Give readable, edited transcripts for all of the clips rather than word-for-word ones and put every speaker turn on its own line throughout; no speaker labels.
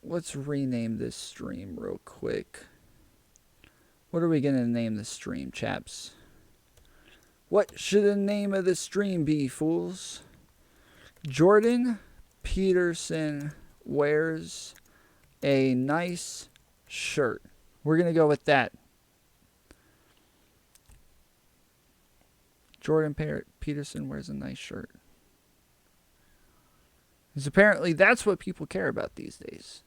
let's rename this stream real quick. What are we going to name the stream, chaps? What should the name of the stream be, fools? Jordan Peterson wears a nice shirt. We're going to go with that. Jordan Peterson wears a nice shirt. Because apparently that's what people care about these days.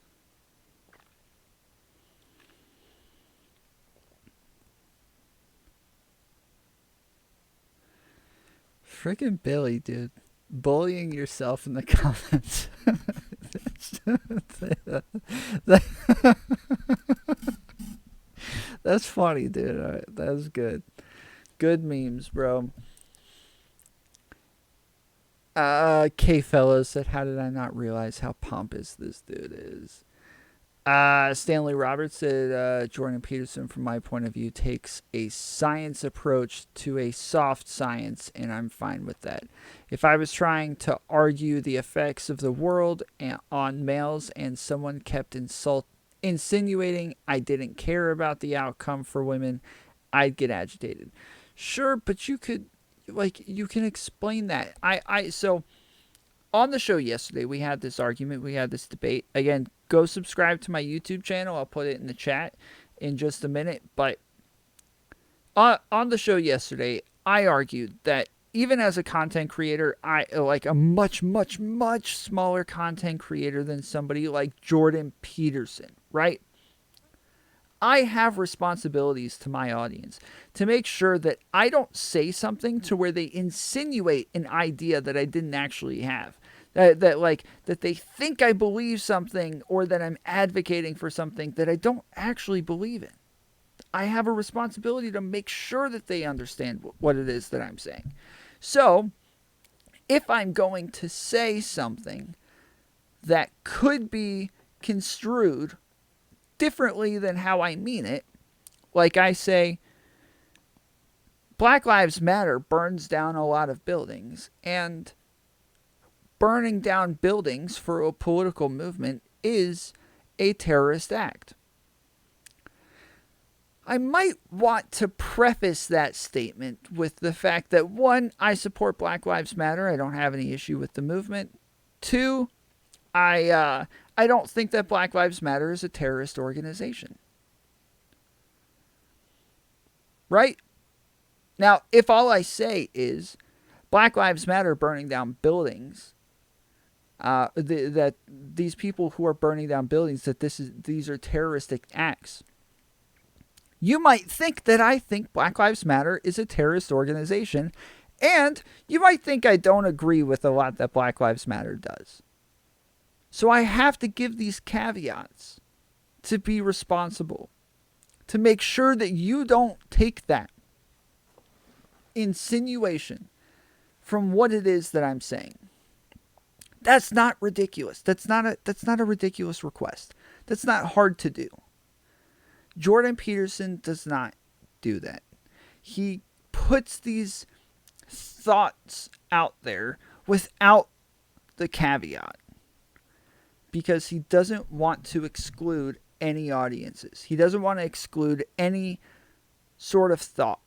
Freaking Billy, dude. Bullying yourself in the comments. That's funny, dude. All right, that was good. Good memes, bro. K Fellows said, how did I not realize how pompous this dude is? Stanley Roberts said, Jordan Peterson, from my point of view, takes a science approach to a soft science, and I'm fine with that. If I was trying to argue the effects of the world on males and someone kept insinuating I didn't care about the outcome for women, I'd get agitated. Sure, but you can explain that. So on the show yesterday, we had this argument, we had this debate. Again, go subscribe to my YouTube channel. I'll put it in the chat in just a minute. But on the show yesterday, I argued that even as a content creator, I like a much, much, much smaller content creator than somebody like Jordan Peterson, right? I have responsibilities to my audience to make sure that I don't say something to where they insinuate an idea that I didn't actually have. That they think I believe something or that I'm advocating for something that I don't actually believe in. I have a responsibility to make sure that they understand what it is that I'm saying. So, if I'm going to say something that could be construed differently than how I mean it, like I say, Black Lives Matter burns down a lot of buildings, and burning down buildings for a political movement is a terrorist act. I might want to preface that statement with the fact that, one, I support Black Lives Matter. I don't have any issue with the movement. Two, I don't think that Black Lives Matter is a terrorist organization. Right? Now, if all I say is Black Lives Matter burning down buildings, that these people who are burning down buildings, that these are terroristic acts, you might think that I think Black Lives Matter is a terrorist organization, and you might think I don't agree with a lot that Black Lives Matter does. So I have to give these caveats to be responsible, to make sure that you don't take that insinuation from what it is that I'm saying. That's not ridiculous. That's not a ridiculous request. That's not hard to do. Jordan Peterson does not do that. He puts these thoughts out there without the caveat because he doesn't want to exclude any audiences. He doesn't want to exclude any sort of thought.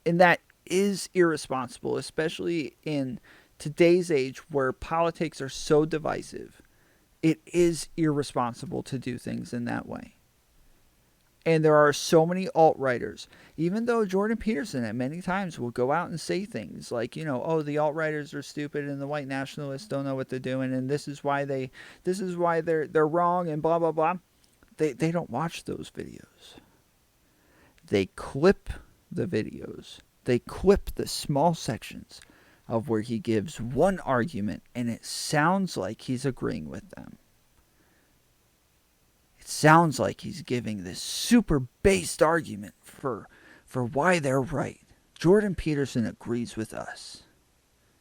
And that is irresponsible, especially in today's age where politics are so divisive. It is irresponsible to do things in that way. And there are so many alt-writers, even though Jordan Peterson at many times will go out and say things like, oh, the alt-writers are stupid and the white nationalists don't know what they're doing and this is why they're wrong and blah, blah, blah. They don't watch those videos. They clip the videos. They clip the small sections of where he gives one argument and it sounds like he's agreeing with them. It sounds like he's giving this super based argument for why they're right. Jordan Peterson agrees with us.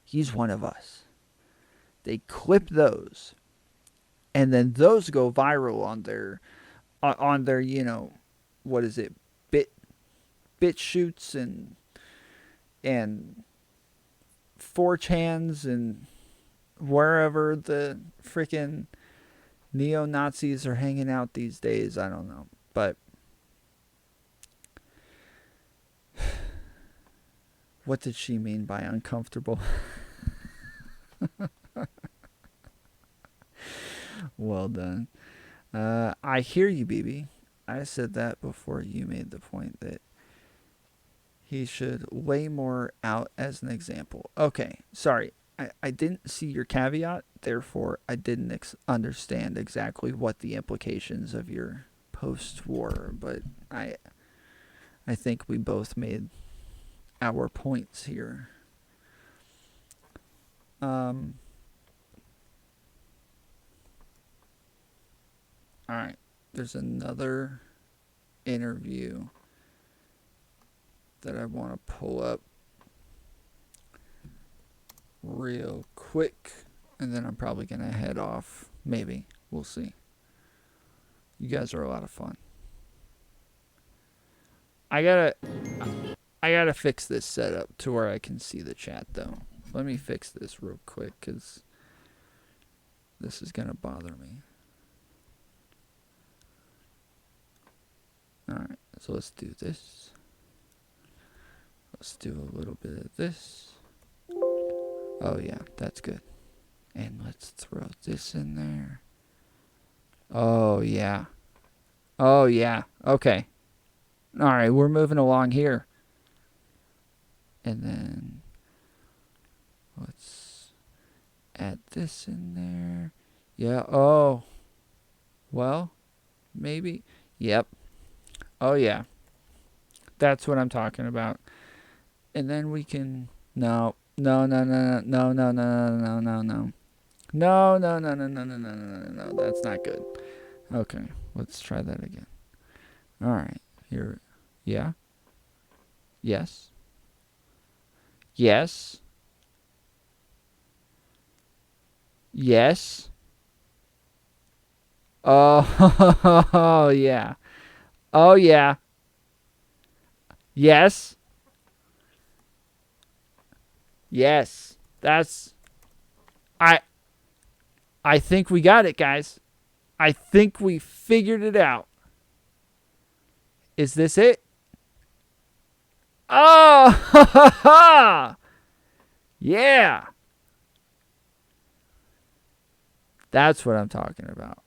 He's one of us. They clip those, and then those go viral on their what is it, bit shoots and 4chans and wherever the freaking Neo-Nazis are hanging out these days. I don't know. But what did she mean by uncomfortable? Well done. I hear you, BB. I said that before you made the point that he should lay more out as an example. Okay, sorry. I didn't see your caveat, therefore I didn't understand exactly what the implications of your post were, but I think we both made our points here. All right. There's another interview that I want to pull up real quick, and then I'm probably going to head off. Maybe. We'll see. You guys are a lot of fun. I gotta fix this setup to where I can see the chat, though. Let me fix this real quick, because this is going to bother me. Alright, so let's do this. Let's do a little bit of this. Oh yeah, that's good. And let's throw this in there. Oh yeah. Oh yeah. Okay. Alright, we're moving along here. And then let's add this in there. Yeah, oh. Well, maybe. Yep. Oh yeah. That's what I'm talking about. And then we can no. No, no, no, no, no, no, no, no, no, no. No, no, no, no, no, no, no, no, no, no. That's not good. Okay, let's try that again. All right, here. Yeah. Yes. Yes. Yes. Oh, yeah. Oh, yeah. Yes. Yes. That's I think we got it, guys. I think we figured it out. Is this it? Oh, yeah. That's what I'm talking about.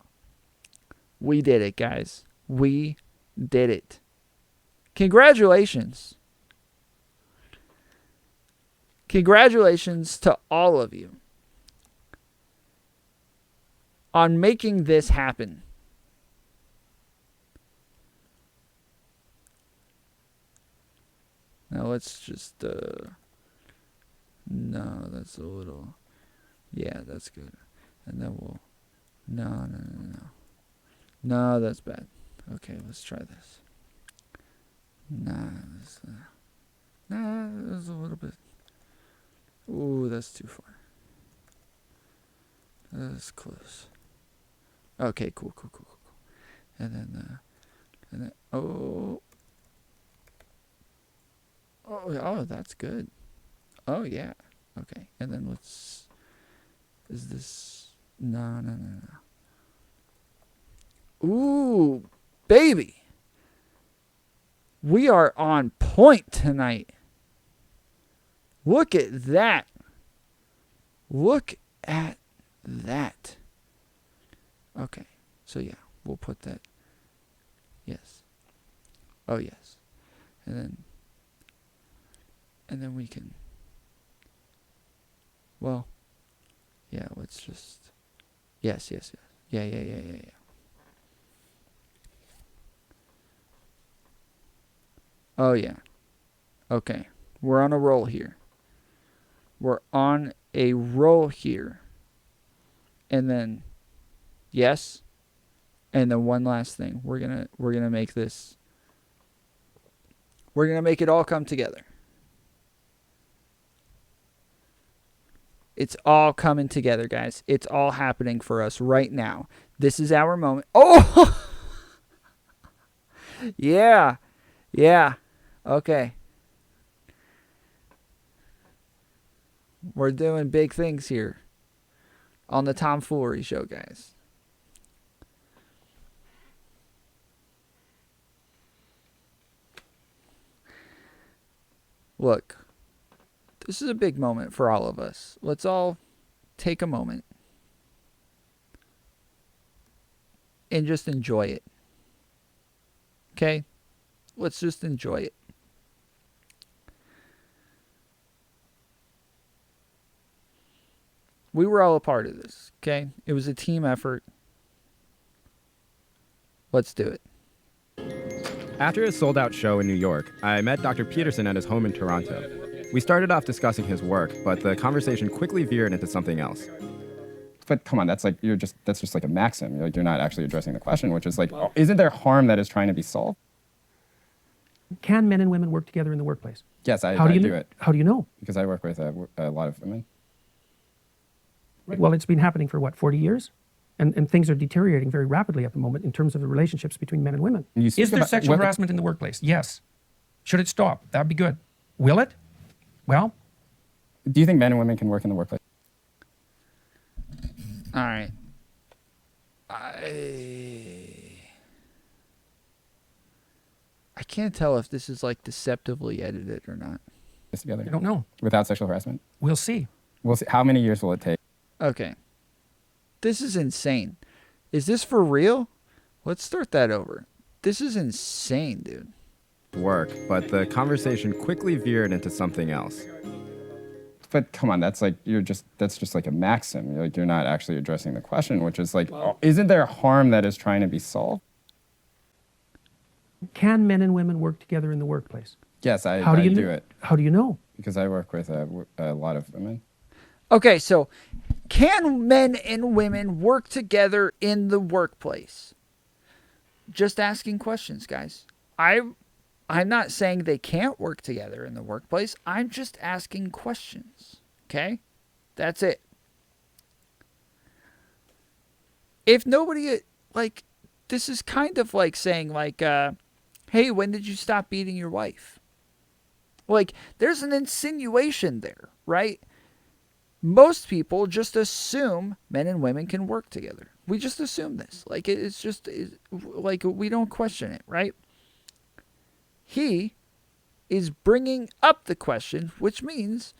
We did it, guys. We did it. Congratulations. Congratulations to all of you on making this happen. Now let's just, no, that's a little, yeah, that's good. And then we'll, no. No, that's bad. Okay, let's try this. Nah, that's a little bit, ooh, that's too far. That's close. Okay, cool. And then, oh, that's good. Oh, yeah. Okay, and then let's, is this, no. Ooh, baby. We are on point tonight. Look at that. Look at that. Okay, so yeah, we'll put that. Yes. Oh, yes. And then we can, well, yeah, let's just, yes. Yeah. Oh, yeah. Okay, we're on a roll here. And then, yes. And then one last thing. We're gonna make this. We're gonna make it all come together. It's all coming together, guys. It's all happening for us right now. This is our moment. Oh! Yeah. Okay. We're doing big things here on the Tomfoolery Show, guys. Look, this is a big moment for all of us. Let's all take a moment and just enjoy it. Okay? Let's just enjoy it. We were all a part of this, okay? It was a team effort. Let's do it.
After his sold-out show in New York, I met Dr. Peterson at his home in Toronto. We started off discussing his work, but the conversation quickly veered into something else.
But come on, that's just like a maxim. You're not actually addressing the question, which is like, isn't there harm that is trying to be solved?
Can men and women work together in the workplace?
Yes, I do it.
How do you know?
Because I work with a lot of women.
Right. Well, it's been happening for what, 40 years? And things are deteriorating very rapidly at the moment in terms of the relationships between men and women. Is there sexual harassment in the workplace? Yes. Should it stop? That'd be good. Will it? Well,
do you think men and women can work in the workplace?
All right. I can't tell if this is like deceptively edited or not.
Together?
I don't know.
Without sexual harassment?
We'll see.
We'll see. How many years will it take?
Okay. This is insane. Is this for real? Let's start that over. This is insane, dude.
Work, but the conversation quickly veered into something else.
But come on, that's just like a maxim. You're not actually addressing the question, which is like, isn't there harm that is trying to be solved?
Can men and women work together in the workplace?
Yes, I do it.
How do you know?
Because I work with a lot of women.
Okay, so can men and women work together in the workplace? Just asking questions, guys. I'm not saying they can't work together in the workplace. I'm just asking questions. Okay? That's it. If nobody, like, this is kind of like saying, like, hey, when did you stop beating your wife? Like, there's an insinuation there, right? Most people just assume men and women can work together. We just assume this. Like, like, we don't question it, right? He is bringing up the question, which means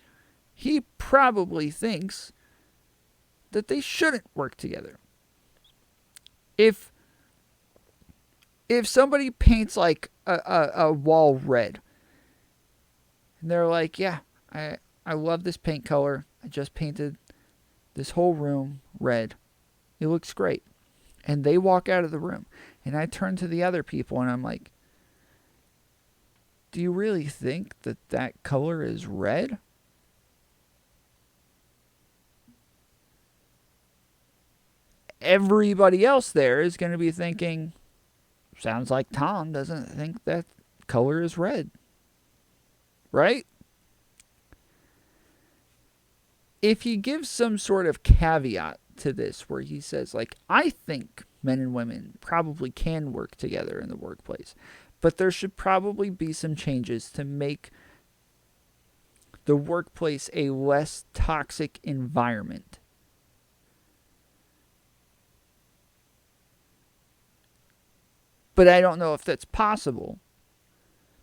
he probably thinks that they shouldn't work together. If somebody paints like a wall red, and they're like, yeah, I love this paint color. I just painted this whole room red. It looks great. And they walk out of the room. And I turn to the other people and I'm like, do you really think that that color is red? Everybody else there is going to be thinking, sounds like Tom doesn't think that color is red. Right? If he gives some sort of caveat to this where he says, like, I think men and women probably can work together in the workplace, but there should probably be some changes to make the workplace a less toxic environment. But I don't know if that's possible.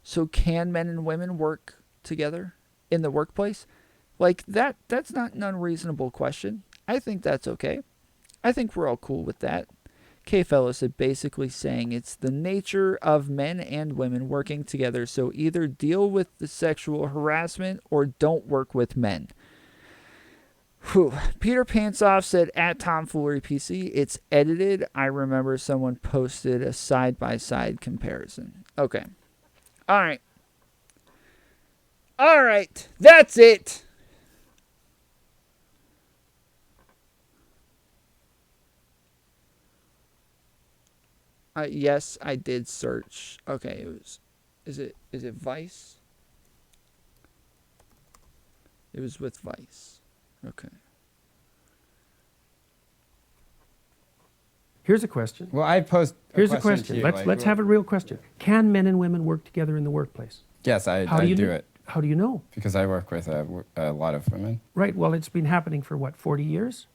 So can men and women work together in the workplace? Like, that's not an unreasonable question. I think that's okay. I think we're all cool with that. K-Fellas is basically saying it's the nature of men and women working together, so either deal with the sexual harassment or don't work with men. Whew. Peter Pantsoff said, at TomfooleryPC, it's edited. I remember someone posted a side-by-side comparison. Okay. All right. All right. That's it. Yes, I did search. Okay, is it Vice? It was with Vice. Okay.
Here's a question.
Well, I posed.
Here's a question. Let's have a real question. Can men and women work together in the workplace?
Yes, I do it.
How do you know?
Because I work with a lot of women.
Right. Well, it's been happening for what, 40 years?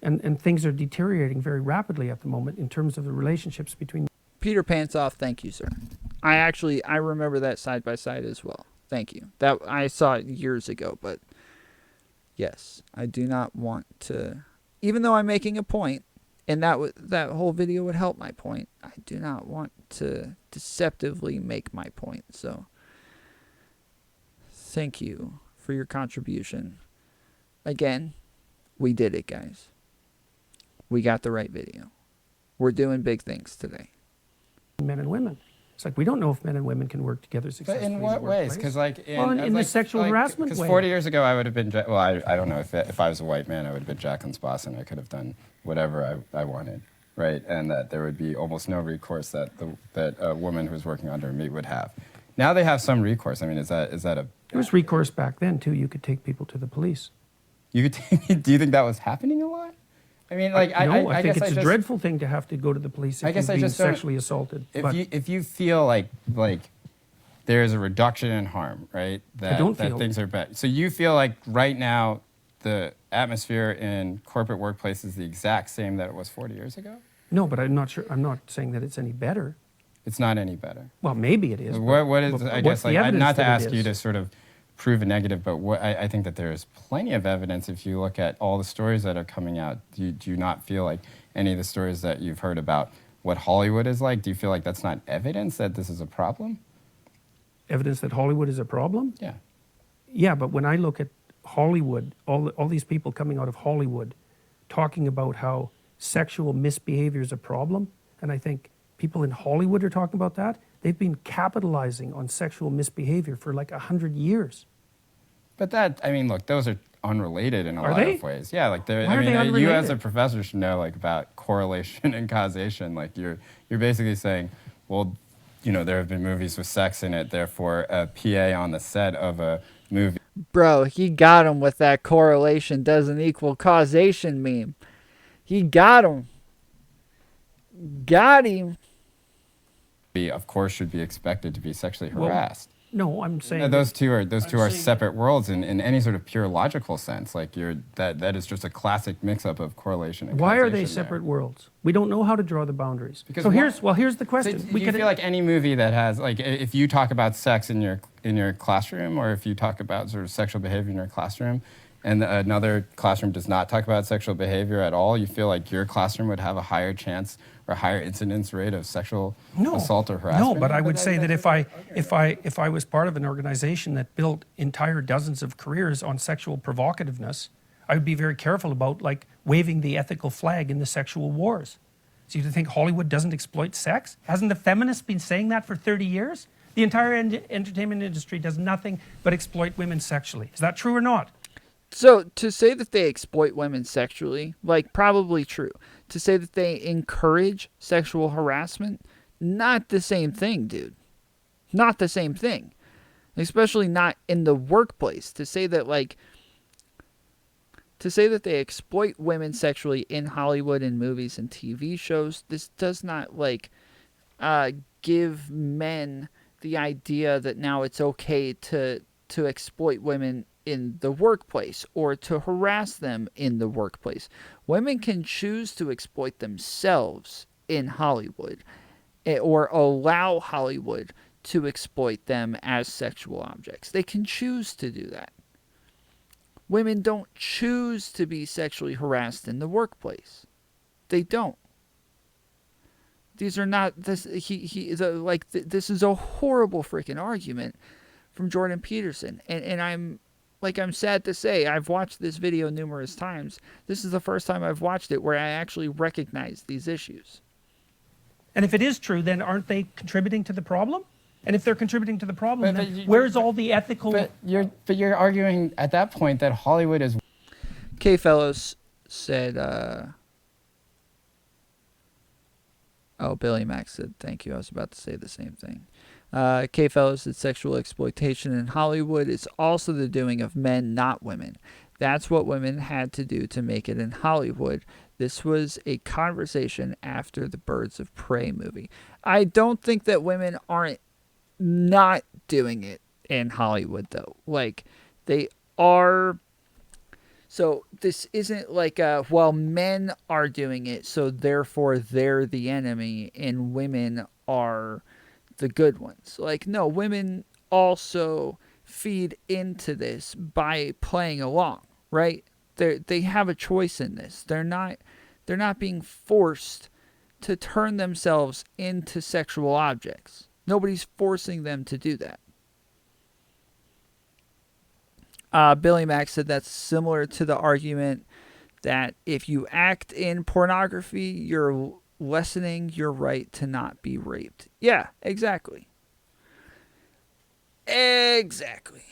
And things are deteriorating very rapidly at the moment in terms of the relationships between...
Peter Pantsoff, thank you, sir. I remember that side by side as well. Thank you. That I saw it years ago, but yes, I do not want to. Even though I'm making a point, and that whole video would help my point, I do not want to deceptively make my point. So, thank you for your contribution. Again, we did it, guys. We got the right video. We're doing big things today.
Men and women. It's like we don't know if men and women can work together
But
successfully.
in what ways? Because
in the sexual harassment way.
Because 40 years ago, I would have been. Well, I don't know if I was a white man, I would have been Jacqueline's boss, and I could have done whatever I wanted, right? And that there would be almost no recourse that a woman who's working under me would have. Now they have some recourse. I mean, is that a?
There was recourse back then too. You could take people to the police.
You could do you think that was happening a lot? I mean, like
I think it's a dreadful thing to have to go to the police if you're being sexually assaulted.
If you feel like there is a reduction in harm, right? That things are bad. So you feel like right now the atmosphere in corporate workplace is the exact same that it was 40 years ago?
No, but I'm not sure. I'm not saying that it's any better.
It's not any better.
Well, maybe it is.
What is? I guess not to ask you
to
to sort of prove a negative, but I think that there is plenty of evidence if you look at all the stories that are coming out. Do you not feel like any of the stories that you've heard about what Hollywood is like, do you feel like that's not evidence that this is a problem?
Evidence that Hollywood is a problem?
Yeah.
Yeah, but when I look at Hollywood, all these people coming out of Hollywood talking about how sexual misbehavior is a problem, and I think people in Hollywood are talking about that, they've been capitalizing on sexual misbehavior for like 100 years.
But that, I mean, look, those are unrelated in a lot of ways. Yeah, like they're.
Why are they unrelated?
You as a professor should know like about correlation and causation. Like you're basically saying, well, there have been movies with sex in it, therefore a PA on the set of a movie.
Bro, he got him with that correlation doesn't equal causation meme. He got him. Got him.
Of course, should be expected to be sexually harassed.
No, I'm saying
No, those two are separate worlds in any sort of pure logical sense. Like that is just a classic mix-up of correlation and
why are they
causation
separate
there.
worlds? We don't know how to draw the boundaries.
Because
here's the question.
So do you feel like any movie that has like if you talk about sex in your classroom, or if you talk about sort of sexual behavior in your classroom, and another classroom does not talk about sexual behavior at all, you feel like your classroom would have a higher chance or a higher incidence rate of sexual assault or harassment?
No, but I would say that if I was part of an organization that built entire dozens of careers on sexual provocativeness, I would be very careful about like waving the ethical flag in the sexual wars. So you think Hollywood doesn't exploit sex? Hasn't the feminists been saying that for 30 years? The entire entertainment industry does nothing but exploit women sexually. Is that true or not?
So to say that they exploit women sexually, like probably true. To say that they encourage sexual harassment, not the same thing, dude. Not the same thing. Especially not in the workplace. To say that they exploit women sexually in Hollywood and movies and TV shows, this does not give men the idea that now it's okay to exploit women in the workplace or to harass them in the workplace. Women can choose to exploit themselves in Hollywood or allow Hollywood to exploit them as sexual objects. They can choose to do that. Women don't choose to be sexually harassed in the workplace. They don't. These are not this. This is a horrible freaking argument from Jordan Peterson, and I'm sad to say, I've watched this video numerous times. This is the first time I've watched it where I actually recognize these issues.
And if it is true, then aren't they contributing to the problem? And if they're contributing to the problem, then where's all the ethical...
But you're arguing at that point that Hollywood is...
K. Fellows said... Billy Mack said, thank you. I was about to say the same thing. K. Fellows said sexual exploitation in Hollywood is also the doing of men, not women. That's what women had to do to make it in Hollywood. This was a conversation after the Birds of Prey movie. I don't think that women aren't not doing it in Hollywood, though. Like, they are... So this isn't like, men are doing it, so therefore they're the enemy, and women are the good ones. Like, no, women also feed into this by playing along, right? They have a choice in this. They're not being forced to turn themselves into sexual objects. Nobody's forcing them to do that. Billy Mack said that's similar to the argument that if you act in pornography, you're lessening your right to not be raped. Yeah, exactly. Exactly.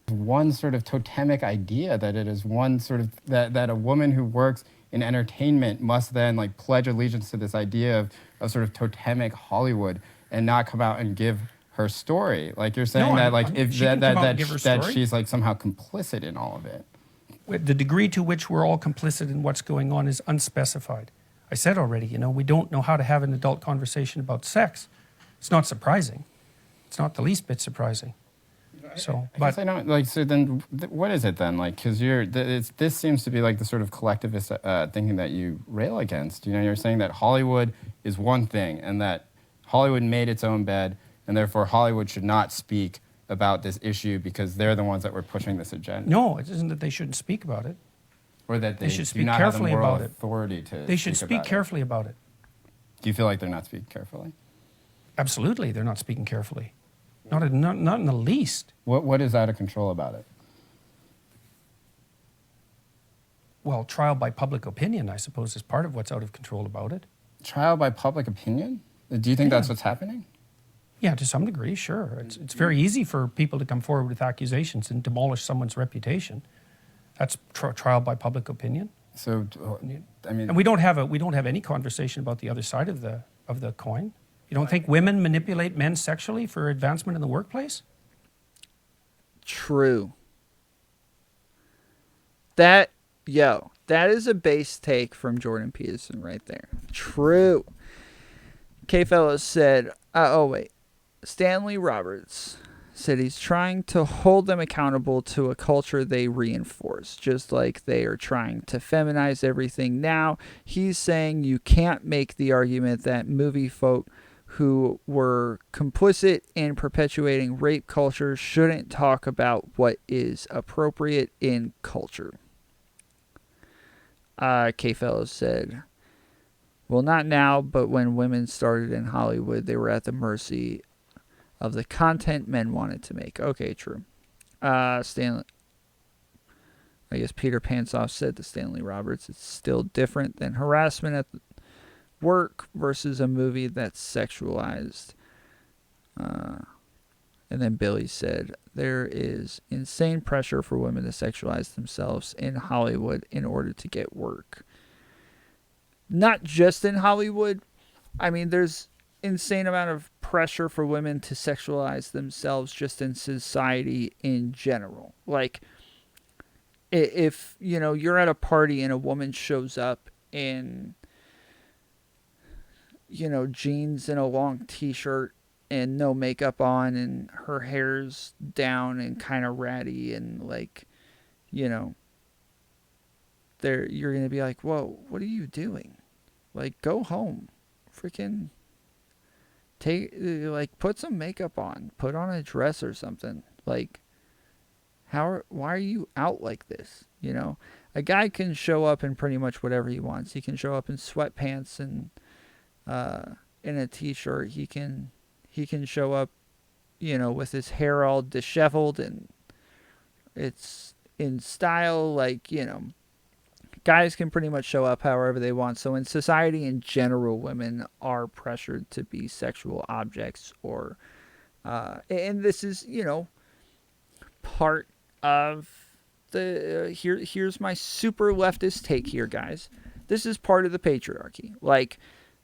One sort of totemic idea that it is one sort of that a woman who works in entertainment must then like pledge allegiance to this idea of sort of totemic Hollywood and not come out and give her story. Like you're saying that like if that she's like somehow complicit in all of it.
The degree to which we're all complicit in what's going on is unspecified. I said already, we don't know how to have an adult conversation about sex. It's not surprising. It's not the least bit surprising. So,
I guess I don't like. So then, what is it then? Like, because this seems to be like the sort of collectivist thinking that you rail against. You're saying that Hollywood is one thing, and that Hollywood made its own bed, and therefore Hollywood should not speak about this issue because they're the ones that were pushing this agenda.
No, it isn't that they shouldn't speak about it.
Or that they
should
do
speak
not
carefully
have the moral
about it.
authority to.
They should speak carefully about it.
Do you feel like they're not speaking carefully?
Absolutely, they're not speaking carefully. Not in the least.
What is out of control about it?
Well, trial by public opinion, I suppose, is part of what's out of control about it.
Trial by public opinion? Do you think that's what's happening?
Yeah, to some degree, sure. It's very easy for people to come forward with accusations and demolish someone's reputation. That's trial by public opinion.
So, I mean,
and we don't have any conversation about the other side of the coin. You don't think women manipulate men sexually for advancement in the workplace?
True. That is a base take from Jordan Peterson right there. True. K-Fellows said, Stanley Roberts said he's trying to hold them accountable to a culture they reinforce, just like they are trying to feminize everything now. He's saying you can't make the argument that movie folk who were complicit in perpetuating rape culture shouldn't talk about what is appropriate in culture. K-Fellows said, well, not now, but when women started in Hollywood, they were at the mercy of the content men wanted to make. Okay, true. Stanley, I guess Peter Pansoff said to Stanley Roberts, it's still different than harassment at work versus a movie that's sexualized. And then Billy said, there is insane pressure for women to sexualize themselves in Hollywood in order to get work. Not just in Hollywood. I mean, there's insane amount of pressure for women to sexualize themselves just in society in general. Like, if, you're at a party and a woman shows up in, jeans and a long t-shirt and no makeup on and her hair's down and kind of ratty and you're going to be like, whoa, what are you doing? Like, go home. Freaking put some makeup on. Put on a dress or something. Like, why are you out like this? A guy can show up in pretty much whatever he wants. He can show up in sweatpants and in a t-shirt. He can show up, with his hair all disheveled and it's in style. Guys can pretty much show up however they want. So in society in general, women are pressured to be sexual objects or, and this is, part of the, here's my super leftist take here, guys. This is part of the patriarchy.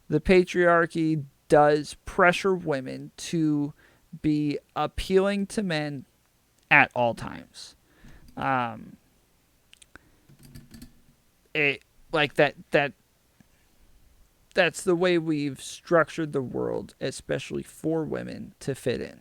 The patriarchy does pressure women to be appealing to men at all times. That's the way we've structured the world, especially for women to fit in.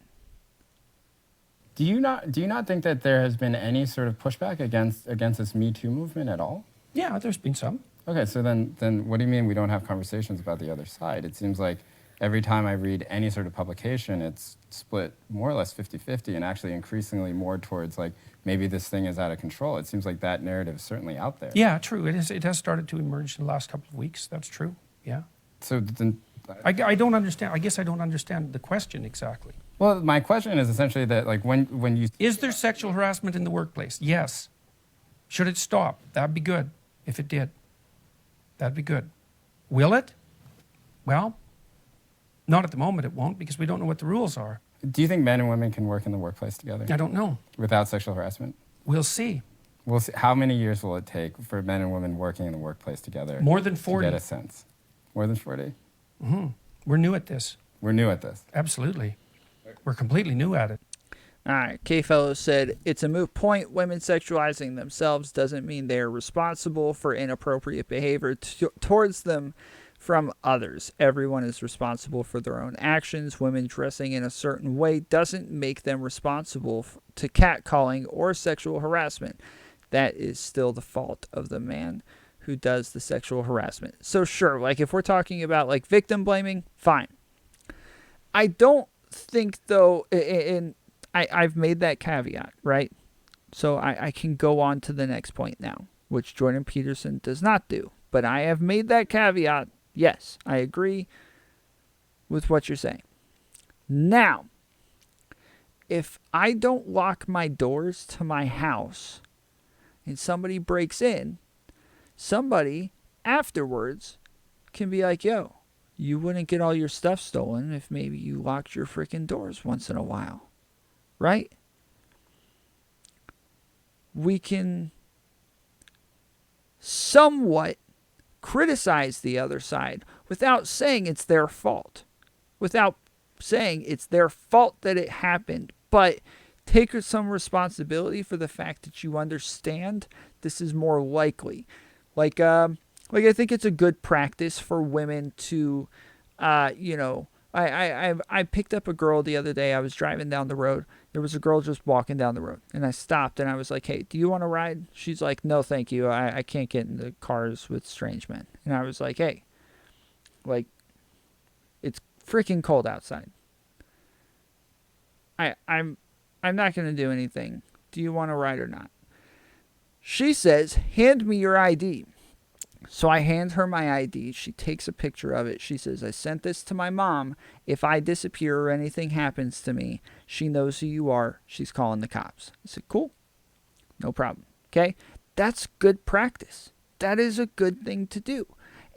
Do you not think that there has been any sort of pushback against this Me Too movement at all?
Yeah, there's been some.
Okay, so then what do you mean we don't have conversations about the other side? It seems like every time I read any sort of publication, it's split more or less 50-50 and actually increasingly more towards like maybe this thing is out of control. It seems like that narrative is certainly out there.
Yeah, true. It has started to emerge in the last couple of weeks. That's true. Yeah.
So then,
I don't understand. I guess I don't understand the question exactly.
well, my question is essentially that like when you
Is there sexual harassment in the workplace? Yes. Should it stop? That'd be good if it did. That'd be good. Will it? Well, not at the moment it won't because we don't know what the rules are.
do you think men and women can work in the workplace together
I don't know.
without sexual harassment?
We'll see.
We'll see. How many years will it take for men and women working in the workplace together?
More than 40.
To get a sense. More than 40?
We're new at this.
We're new at this.
Absolutely. We're completely new at it.
All right, K-Fellow said, it's a moot point. Women sexualizing themselves doesn't mean they are responsible for inappropriate behavior towards them from others. Everyone is responsible for their own actions. Women dressing in a certain way doesn't make them responsible to catcalling or sexual harassment. That is still the fault of the man who does the sexual harassment. So sure, like if we're talking about like victim blaming, fine. I don't think though, I've made that caveat, right? So I can go on to the next point now, which Jordan Peterson does not do. But I have made that caveat. Yes, I agree with what you're saying. Now, if I don't lock my doors to my house and somebody breaks in, somebody afterwards can be like, yo, you wouldn't get all your stuff stolen if maybe you locked your freaking doors once in a while. Right? We can somewhat criticize the other side without saying it's their fault. Without saying it's their fault that it happened. But take some responsibility for the fact that you understand this is more likely. Like I think it's a good practice for women to, I picked up a girl the other day. I was driving down the road. There was a girl just walking down the road. And I stopped and I was like, hey, do you want to ride? She's like, no, thank you. I can't get into cars with strange men. And I was like, hey, like, it's freaking cold outside. I'm not going to do anything. Do you want to ride or not? She says, hand me your ID. So I hand her my ID. She takes a picture of it. She says, I sent this to my mom. If I disappear or anything happens to me, she knows who you are. She's calling the cops. I said, cool. No problem. Okay? That's good practice. That is a good thing to do.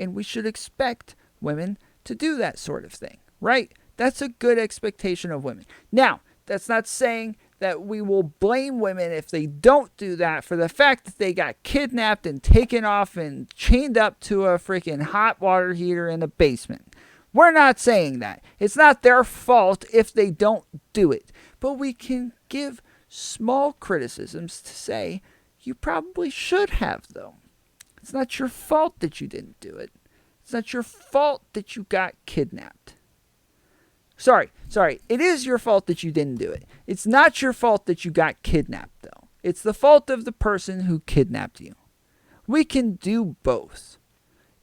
And we should expect women to do that sort of thing. Right? That's a good expectation of women. Now, that's not saying that we will blame women if they don't do that for the fact that they got kidnapped and taken off and chained up to a freaking hot water heater in a basement. We're not saying that. It's not their fault if they don't do it. But we can give small criticisms to say, you probably should have though. It's not your fault that you didn't do it. It's not your fault that you got kidnapped. Sorry. It is your fault that you didn't do it. It's not your fault that you got kidnapped, though. It's the fault of the person who kidnapped you. We can do both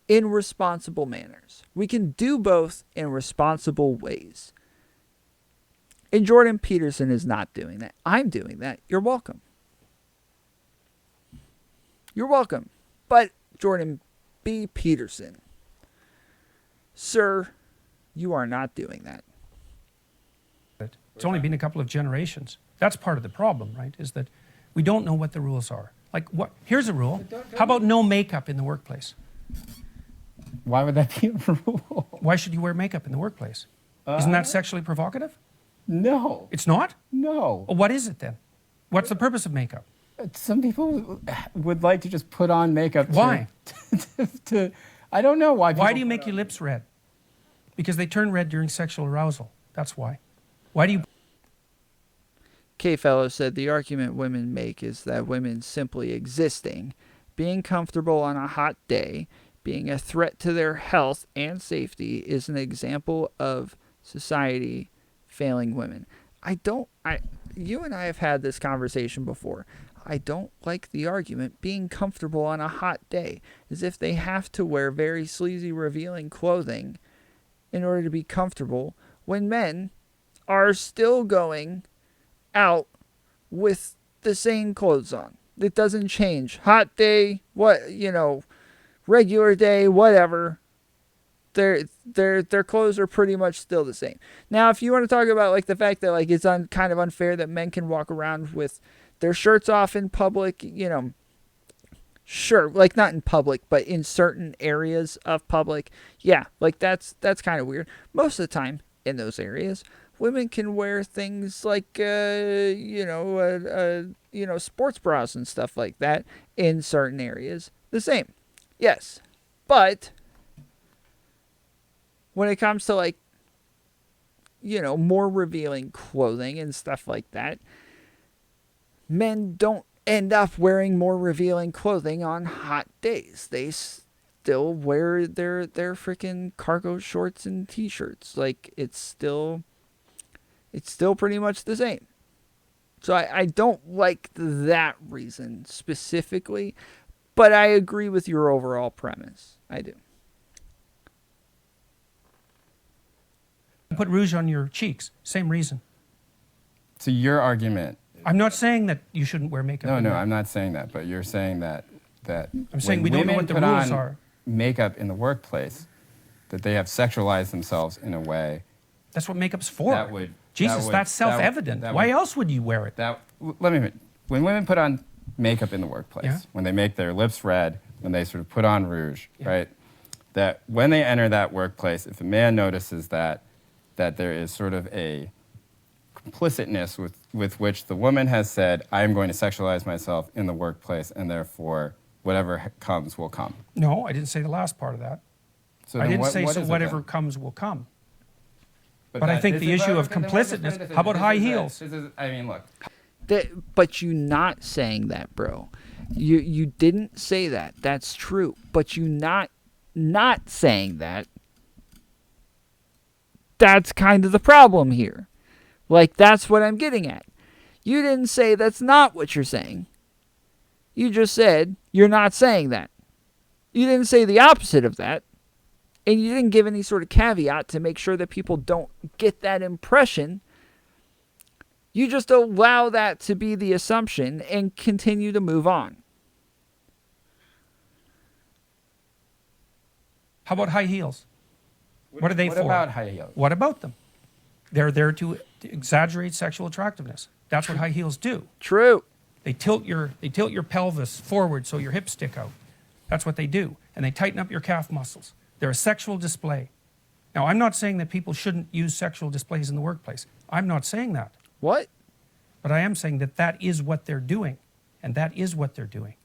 in responsible manners. We can do both in responsible ways. And Jordan Peterson is not doing that. I'm doing that. You're welcome. You're welcome. But Jordan B. Peterson, sir, you are not doing that.
It's only been a couple of generations. That's part of the problem, right? Is that we don't know what the rules are. Like, what? Here's a rule. How about no makeup in the workplace?
Why would that be a rule?
Why should you wear makeup in the workplace? Isn't that sexually provocative?
No.
It's not?
No.
Well, what is it then? What's the purpose of makeup?
Some people would like to just put on makeup.
Why?
I don't know why.
Why do you make your lips red? Because they turn red during sexual arousal. That's why. Why do you...
K-Fellow said the argument women make is that women simply existing, being comfortable on a hot day, being a threat to their health and safety is an example of society failing women. You and I have had this conversation before. I don't like the argument being comfortable on a hot day, as if they have to wear very sleazy, revealing clothing in order to be comfortable when men are still going out with the same clothes on. It doesn't change. Hot day, regular day, whatever. Their clothes are pretty much still the same. Now, if you want to talk about like the fact that like it's kind of unfair that men can walk around with their shirts off in public, sure, like not in public, but in certain areas of public, yeah, like that's kind of weird. Most of the time in those areas, women can wear things like sports bras and stuff like that in certain areas. The same, yes, but when it comes to like, more revealing clothing and stuff like that, men don't end up wearing more revealing clothing on hot days. They still wear their freaking cargo shorts and t-shirts. Like it's still pretty much the same. So I don't like that reason specifically, but I agree with your overall premise. I do.
Put rouge on your cheeks. Same reason.
So your argument.
I'm not saying that you shouldn't wear makeup.
No, I'm not saying that. But you're saying that
I'm saying we don't know what the rules are.
Makeup in the workplace, that they have sexualized themselves in a way.
That's what makeup's for. That's self-evident. Why else would you wear it?
When women put on makeup in the workplace,
Yeah.
when they make their lips red, when they sort of put on rouge, right? That when they enter that workplace, if a man notices that there is sort of a complicitness with which the woman has said, I am going to sexualize myself in the workplace, and therefore whatever comes will come.
No, I didn't say the last part of that.
So
I didn't say
what
so
is it
whatever
then?
comes will come.
But
I think the issue of complicitness, how about high heels?
Look.
But you not saying that, bro. You didn't say that. That's true. But you not saying that, that's kind of the problem here. Like, that's what I'm getting at. You didn't say that's not what you're saying. You just said you're not saying that. You didn't say the opposite of that. And you didn't give any sort of caveat to make sure that people don't get that impression. You just allow that to be the assumption and continue to move on.
How about high heels? What are they for?
What about high heels?
What about them? They're there to exaggerate sexual attractiveness. That's what high heels do.
True.
They tilt your pelvis forward so your hips stick out. That's what they do. And they tighten up your calf muscles. They're a sexual display. Now, I'm not saying that people shouldn't use sexual displays in the workplace. I'm not saying that.
What?
But I am saying that is what they're doing. And that is what they're doing.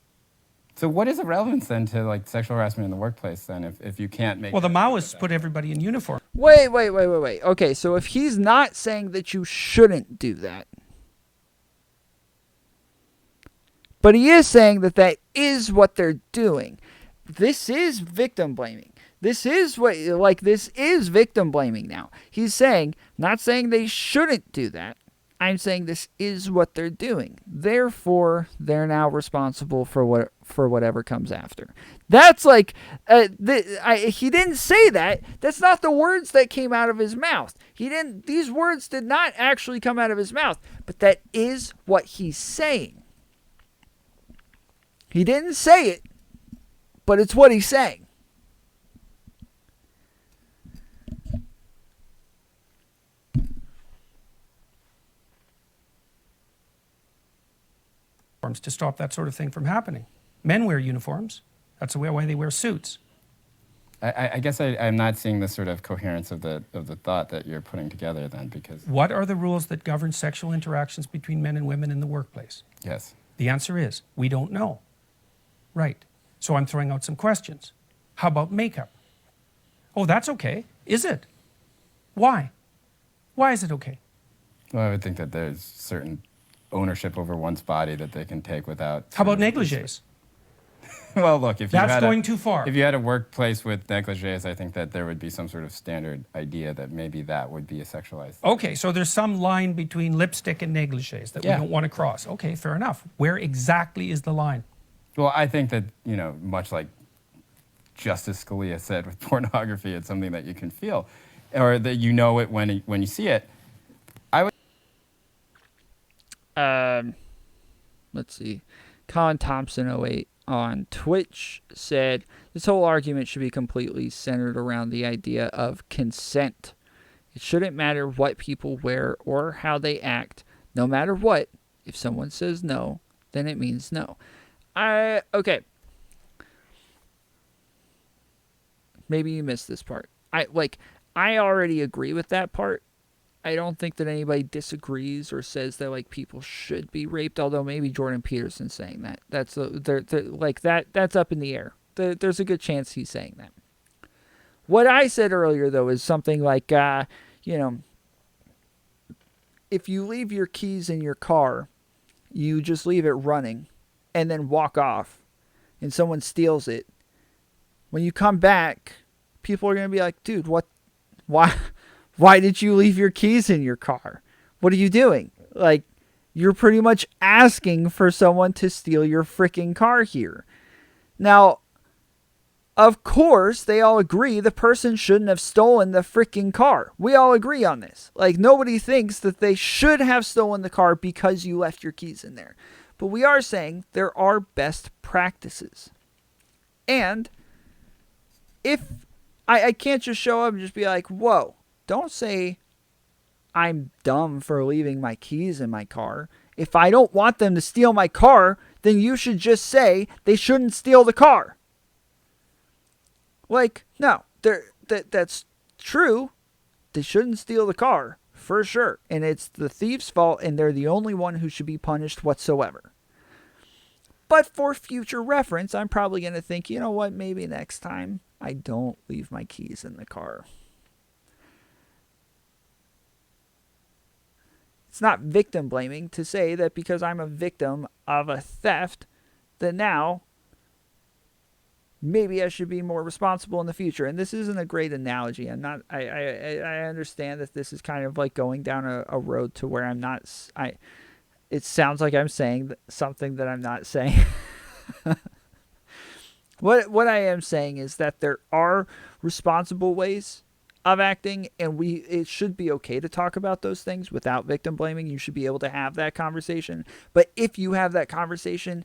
So what is the relevance then to like sexual harassment in the workplace then if you can't make...
Well, the Maoists put everybody in uniform.
Wait. Okay, so if he's not saying that you shouldn't do that, but he is saying that is what they're doing, this is victim blaming. This is victim blaming now. He's saying, not saying they shouldn't do that. I'm saying this is what they're doing. Therefore, they're now responsible for whatever comes after. That's like, he didn't say that. That's not the words that came out of his mouth. These words did not actually come out of his mouth, but that is what he's saying. He didn't say it, but it's what he's saying.
To stop that sort of thing from happening. Men wear uniforms. That's the way they wear suits.
I guess I'm not seeing the sort of coherence of the thought that you're putting together then, because...
What are the rules that govern sexual interactions between men and women in the workplace?
Yes.
The answer is, we don't know. Right. So I'm throwing out some questions. How about makeup? Oh, that's okay. Is it? Why? Why is it okay?
Well, I would think that there's certain ownership over one's body that they can take without...
How about negligees?
Well, look,
that's going too far.
If you had a workplace with negligees, I think that there would be some sort of standard idea that maybe that would be a sexualized...
Okay, so there's some line between lipstick and negligees that we don't want to cross. Okay, fair enough. Where exactly is the line?
Well, I think that, much like Justice Scalia said with pornography, it's something that you can feel. or that you know it when you see it. I would.
Let's see. Colin Thompson 08 on Twitch said this whole argument should be completely centered around the idea of consent. It shouldn't matter what people wear or how they act. No matter what, if someone says no, then it means no. Okay. Maybe you missed this part. I already agree with that part. I don't think that anybody disagrees or says that like people should be raped. Although maybe Jordan Peterson's saying that. That's like that. That's up in the air. There's a good chance he's saying that. What I said earlier though is something like, if you leave your keys in your car, you just leave it running, and then walk off, and someone steals it. When you come back, people are gonna be like, "Dude, what? Why did you leave your keys in your car? What are you doing?" Like, you're pretty much asking for someone to steal your freaking car here. Now, of course, they all agree the person shouldn't have stolen the freaking car. We all agree on this. Like, nobody thinks that they should have stolen the car because you left your keys in there. But we are saying there are best practices. And if I can't just show up and just be like, whoa, don't say I'm dumb for leaving my keys in my car. If I don't want them to steal my car, then you should just say they shouldn't steal the car. Like, no, that's true. They shouldn't steal the car, for sure. And it's the thief's fault, and they're the only one who should be punished whatsoever. But for future reference, I'm probably going to think, you know what, maybe next time I don't leave my keys in the car. It's not victim blaming to say that because I'm a victim of a theft, that now maybe I should be more responsible in the future. And this isn't a great analogy. I understand that this is kind of like going down a road to where I'm not, it sounds like I'm saying something that I'm not saying. What I am saying is that there are responsible ways of acting, and it should be okay to talk about those things without victim blaming. You should be able to have that conversation. But if you have that conversation,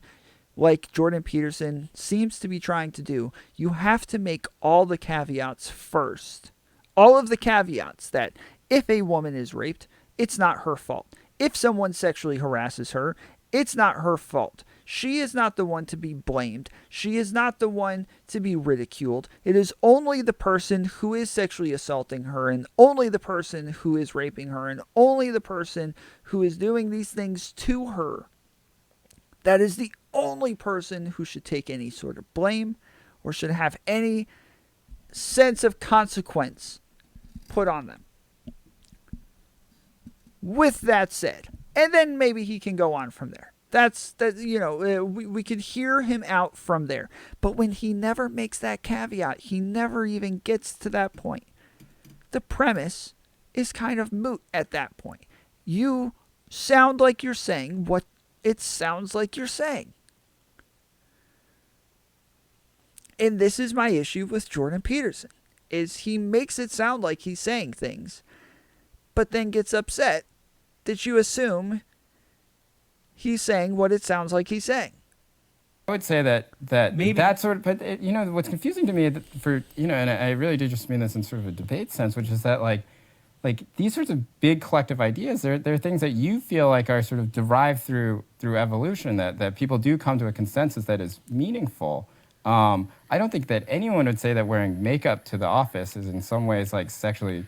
like Jordan Peterson seems to be trying to do, you have to make all the caveats first. All of the caveats that if a woman is raped, it's not her fault. If someone sexually harasses her, it's not her fault. She is not the one to be blamed. She is not the one to be ridiculed. It is only the person who is sexually assaulting her, and only the person who is raping her, and only the person who is doing these things to her. That is the only person who should take any sort of blame or should have any sense of consequence put on them. With that said, and then maybe he can go on from there. We could hear him out from there. But when he never makes that caveat, he never even gets to that point. The premise is kind of moot at that point. You sound like you're saying what it sounds like you're saying. And this is my issue with Jordan Peterson, is he makes it sound like he's saying things, but then gets upset that you assume he's saying what it sounds like he's saying.
I would say that maybe that sort of, but what's confusing to me and I really do just mean this in sort of a debate sense, which is that like these sorts of big collective ideas, they're things that you feel like are sort of derived through evolution, that people do come to a consensus that is meaningful. I don't think that anyone would say that wearing makeup to the office is in some ways like sexually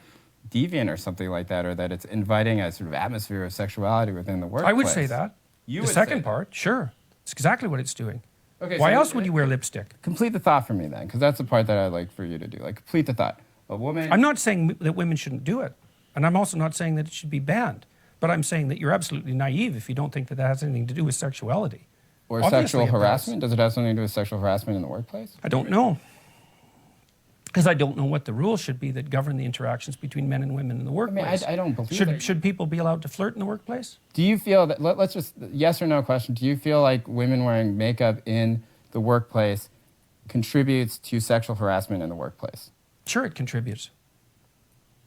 deviant or something like that, or that it's inviting a sort of atmosphere of sexuality within the workplace.
I would say that. The second part, sure. It's exactly what it's doing. Okay, why else would you wear lipstick?
Complete the thought for me then, because that's the part that I'd like for you to do. Like, complete the thought. A woman...
I'm not saying that women shouldn't do it. And I'm also not saying that it should be banned. But I'm saying that you're absolutely naive if you don't think that that has anything to do with sexuality.
Or sexual harassment? Does it have something to do with sexual harassment in the workplace?
I don't know. Because I don't know what the rules should be that govern the interactions between men and women in the workplace.
I don't believe
Should people be allowed to flirt in the workplace?
Do you feel that, let's just, yes or no question, do you feel like women wearing makeup in the workplace contributes to sexual harassment in the workplace?
Sure, it contributes.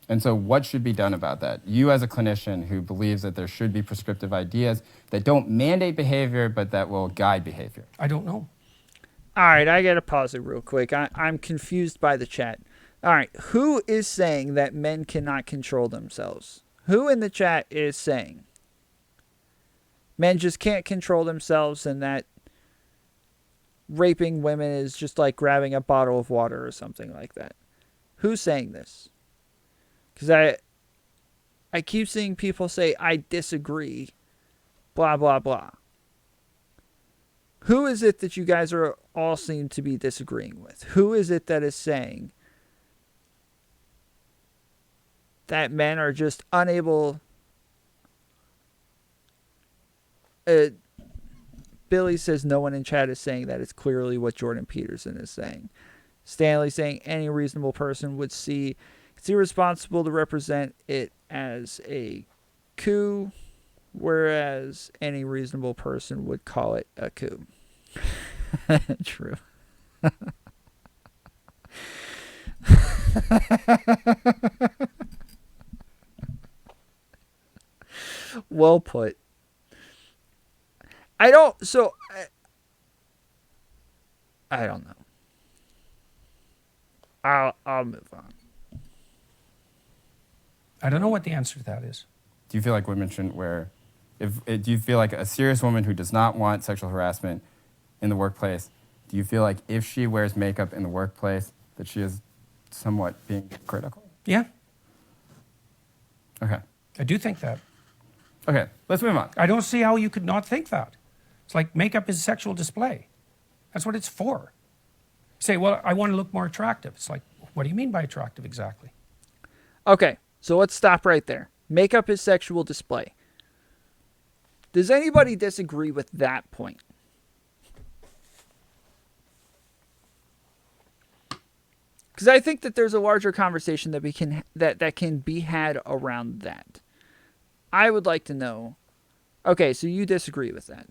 And so what should be done about that? You as a clinician who believes that there should be prescriptive ideas that don't mandate behavior, but that will guide behavior.
I don't know.
All right, I got to pause it real quick. I'm confused by the chat. All right, who is saying that men cannot control themselves? Who in the chat is saying men just can't control themselves and that raping women is just like grabbing a bottle of water or something like that? Who's saying this? Because I keep seeing people say, I disagree, blah, blah, blah. Who is it that you guys are all seem to be disagreeing with? Who is it that is saying that men are just unable... Billy says no one in chat is saying that. It's clearly what Jordan Peterson is saying. Stanley saying any reasonable person would see it's irresponsible to represent it as a coup, whereas any reasonable person would call it a coup. True. Well put. I don't know. I'll move on.
I don't know what the answer to that is.
Do you feel like women shouldn't wear... do you feel like a serious woman who does not want sexual harassment in the workplace, do you feel like if she wears makeup in the workplace that she is somewhat being critical?
Yeah.
Okay.
I do think that.
Okay, let's move on.
I don't see how you could not think that. It's like makeup is sexual display. That's what it's for. Say, well, I want to look more attractive. It's like, what do you mean by attractive exactly?
Okay, so let's stop right there. Makeup is sexual display. Does anybody disagree with that point? Because I think that there's a larger conversation that can be had around that. I would like to know. Okay, so you disagree with that.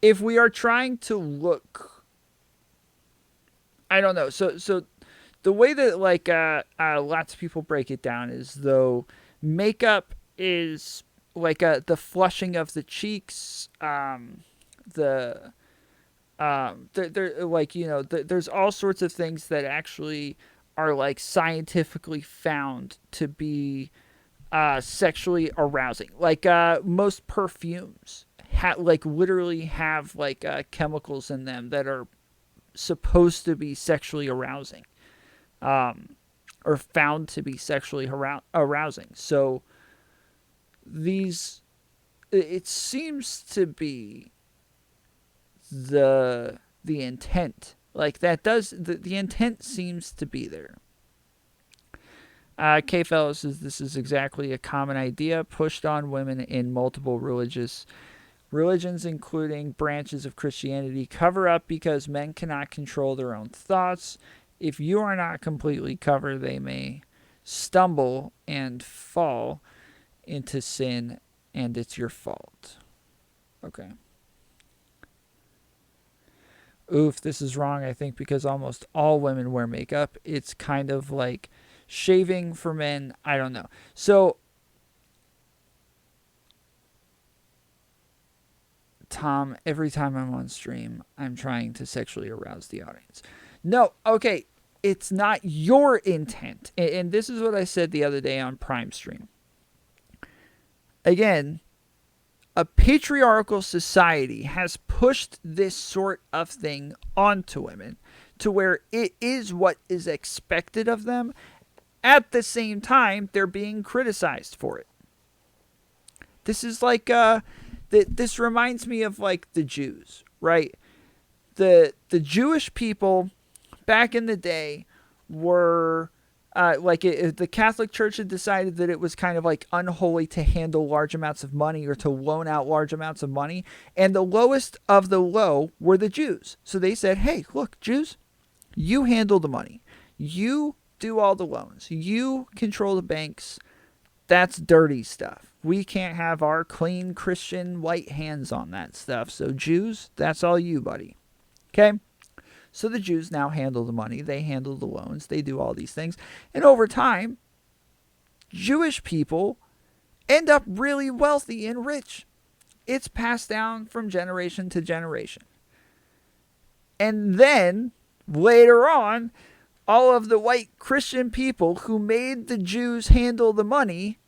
If we are trying to look, I don't know. So the way that like lots of people break it down is though makeup is like the flushing of the cheeks, there's all sorts of things that actually are like scientifically found to be sexually arousing. Like most perfumes literally have like chemicals in them that are supposed to be sexually arousing, or found to be sexually arousing. So it seems to be the intent. Like that does the intent seems to be there. K Fellow says this is exactly a common idea pushed on women in multiple religions, including branches of Christianity. Cover up because men cannot control their own thoughts. If you are not completely covered, they may stumble and fall into sin, and it's your fault. Okay. Oof, this is wrong, I think, because almost all women wear makeup. It's kind of like shaving for men. I don't know. So, Tom, every time I'm on stream, I'm trying to sexually arouse the audience. No, okay, it's not your intent. And this is what I said the other day on Prime Stream. Again, a patriarchal society has pushed this sort of thing onto women to where it is what is expected of them. At the same time, they're being criticized for it. This is like, this reminds me of like the Jews, right? The Jewish people back in the day were... the Catholic Church had decided that it was kind of like unholy to handle large amounts of money or to loan out large amounts of money. And the lowest of the low were the Jews. So they said, hey, look, Jews, you handle the money. You do all the loans. You control the banks. That's dirty stuff. We can't have our clean Christian white hands on that stuff. So Jews, that's all you, buddy. Okay? So the Jews now handle the money, they handle the loans, they do all these things. And over time, Jewish people end up really wealthy and rich. It's passed down from generation to generation. And then, later on, all of the white Christian people who made the Jews handle the money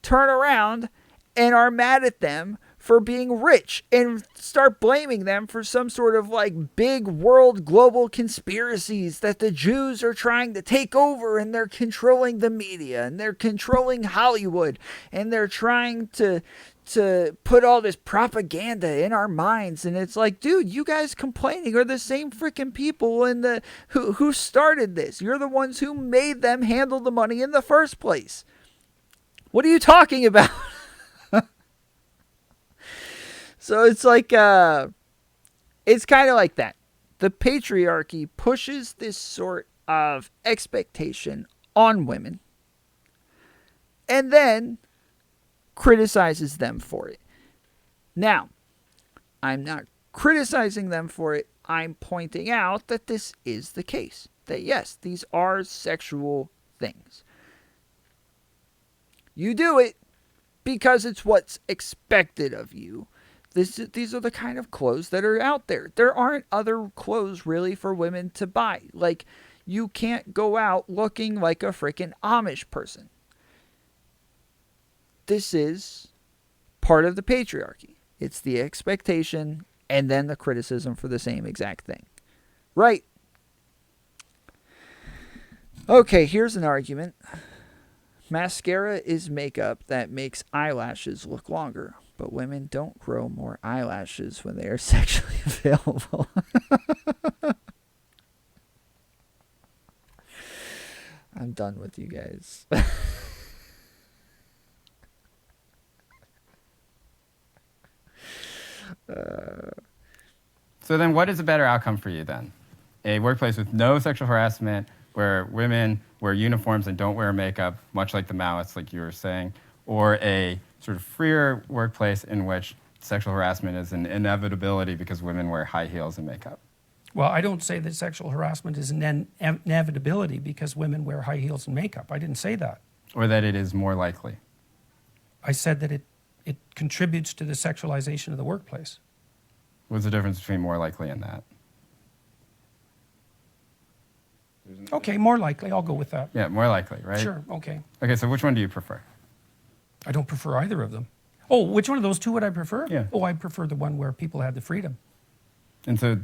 turn around and are mad at them for being rich and start blaming them for some sort of like big world global conspiracies that the Jews are trying to take over, and they're controlling the media and they're controlling Hollywood and they're trying to put all this propaganda in our minds. And it's like, dude, you guys complaining are the same freaking people in the who started this. You're the ones who made them handle the money in the first place. What are you talking about? So it's like, it's kind of like that. The patriarchy pushes this sort of expectation on women and then criticizes them for it. Now, I'm not criticizing them for it. I'm pointing out that this is the case. That yes, these are sexual things. You do it because it's what's expected of you. These are the kind of clothes that are out there. There aren't other clothes really for women to buy. Like, you can't go out looking like a freaking Amish person. This is part of the patriarchy. It's the expectation and then the criticism for the same exact thing. Right. Okay, here's an argument. Mascara is makeup that makes eyelashes look longer, but women don't grow more eyelashes when they are sexually available. I'm done with you guys.
So then what is a better outcome for you then? A workplace with no sexual harassment, where women wear uniforms and don't wear makeup, much like the Maoists, like you were saying, or a sort of freer workplace in which sexual harassment is an inevitability because women wear high heels and makeup?
Well, I don't say that sexual harassment is an inevitability because women wear high heels and makeup. I didn't say that.
Or that it is more likely?
I said that it contributes to the sexualization of the workplace.
What's the difference between more likely and that?
Okay, more likely. I'll go with that.
Yeah, more likely, right?
Sure, okay.
Okay, so which one do you prefer?
I don't prefer either of them. Oh, which one of those two would I prefer?
Yeah.
Oh, I prefer the one where people had the freedom.
And so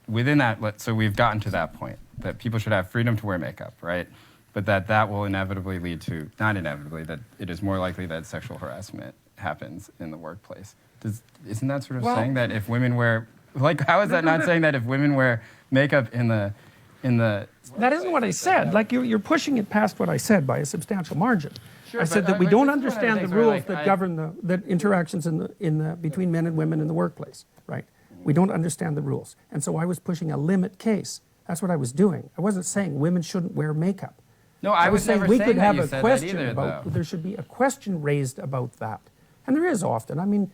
within that, so we've gotten to that point, that people should have freedom to wear makeup, right? But that will inevitably lead to, not inevitably, that it is more likely that sexual harassment happens in the workplace. Isn't that sort of saying that if women wear, like, how is that not saying that if women wear makeup in the
That isn't what I said. Like, you're pushing it past what I said by a substantial margin.
Sure,
I said
but
that we
this
don't
is one of the
understand the
things where,
rules
like,
that govern the interactions between men and women in the workplace, right? We don't understand the rules. And so I was pushing a limit case. That's what I was doing. I wasn't saying women shouldn't wear makeup.
No, I was
saying
never
we
saying
could
that
have
you
a
said
question
that either,
about,
though.
there should be a question raised about that. And there is often. I mean,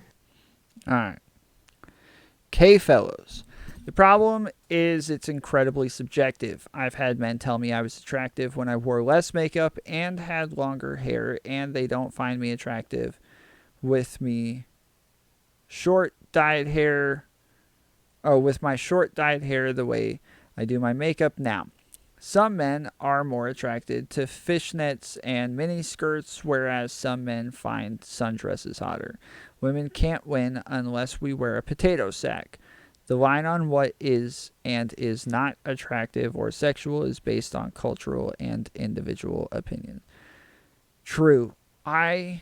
All right. Okay, fellows. The problem is it's incredibly subjective. I've had men tell me I was attractive when I wore less makeup and had longer hair, and they don't find me attractive with me short dyed hair. Oh, with my short dyed hair the way I do my makeup now. Some men are more attracted to fishnets and mini skirts, whereas some men find sundresses hotter. Women can't win unless we wear a potato sack. The line on what is and is not attractive or sexual is based on cultural and individual opinion. True. I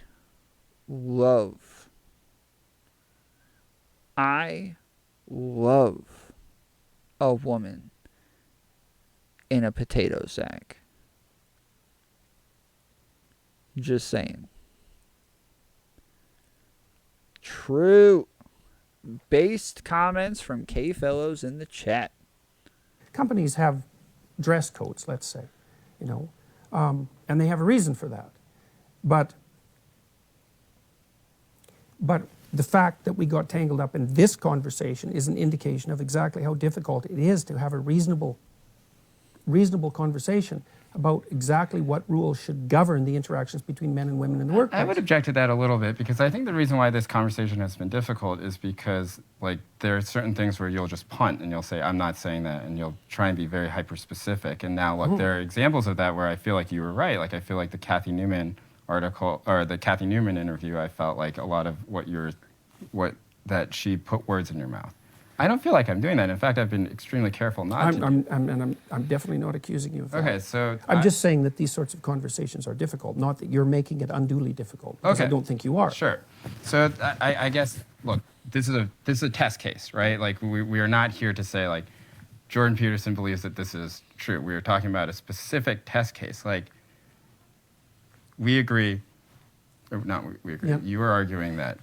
love a woman in a potato sack. Just saying. True. Based comments from K Fellows in the chat.
companies have dress codes, let's say, and they have a reason for that. But The fact that we got tangled up in this conversation is an indication of exactly how difficult it is to have a reasonable conversation about exactly what rules should govern the interactions between men and women in the workplace.
I would object to that a little bit, because I think the reason why this conversation has been difficult is because, like, there are certain things where you'll just punt and you'll say, I'm not saying that, and you'll try and be very hyper-specific. And now, look, there are examples of that where I feel like you were right. Like, I feel like the Kathy Newman article, or the Kathy Newman interview, I felt like a lot of that she put words in your mouth. I don't feel like I'm doing that. In fact, I've been extremely careful not to.
I'm definitely not accusing you of that.
Okay, so
I'm just saying that these sorts of conversations are difficult, not that you're making it unduly difficult, because I don't think you are.
Sure. So I guess, look, this is a test case, right? Like, we are not here to say, like, Jordan Peterson believes that this is true. We are talking about a specific test case. Like, we agree, or not we agree, you are arguing that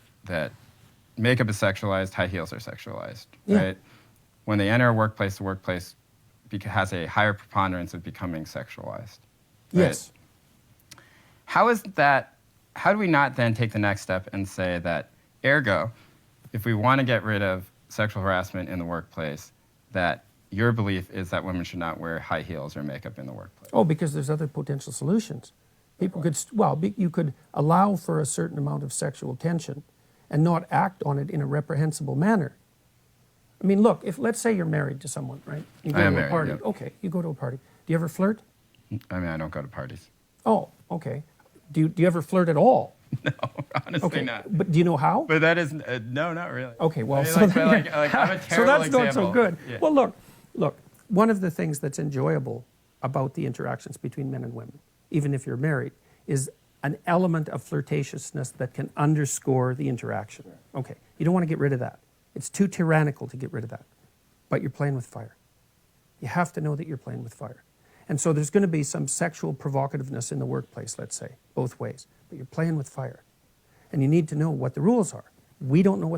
makeup is sexualized, high heels are sexualized, right? When they enter a workplace, the workplace has a higher preponderance of becoming sexualized. Right?
Yes.
How do we not then take the next step and say that, ergo, if we want to get rid of sexual harassment in the workplace, that your belief is that women should not wear high heels or makeup in the workplace?
Oh, because there's other potential solutions. People could, you could allow for a certain amount of sexual tension and not act on it in a reprehensible manner. I mean, look, let's say you're married to someone, right? You go
I am
to a
married,
party.
yeah.
Okay, you go to a party. Do you ever flirt?
I mean, I don't go to parties.
Oh, okay. Do you ever flirt at all?
No, honestly
Okay,
not.
but do you know how?
But that is, no, not really.
Okay, well,
I mean,
so,
like, I'm a terrible
so that's not so
example.
good.
Yeah.
Well, look, one of the things that's enjoyable about the interactions between men and women, even if you're married, is an element of flirtatiousness that can underscore the interaction. Okay, you don't want to get rid of that. It's too tyrannical to get rid of that. But you're playing with fire. You have to know that you're playing with fire. And so there's going to be some sexual provocativeness in the workplace, let's say, both ways. But you're playing with fire. And you need to know what the rules are. We don't know what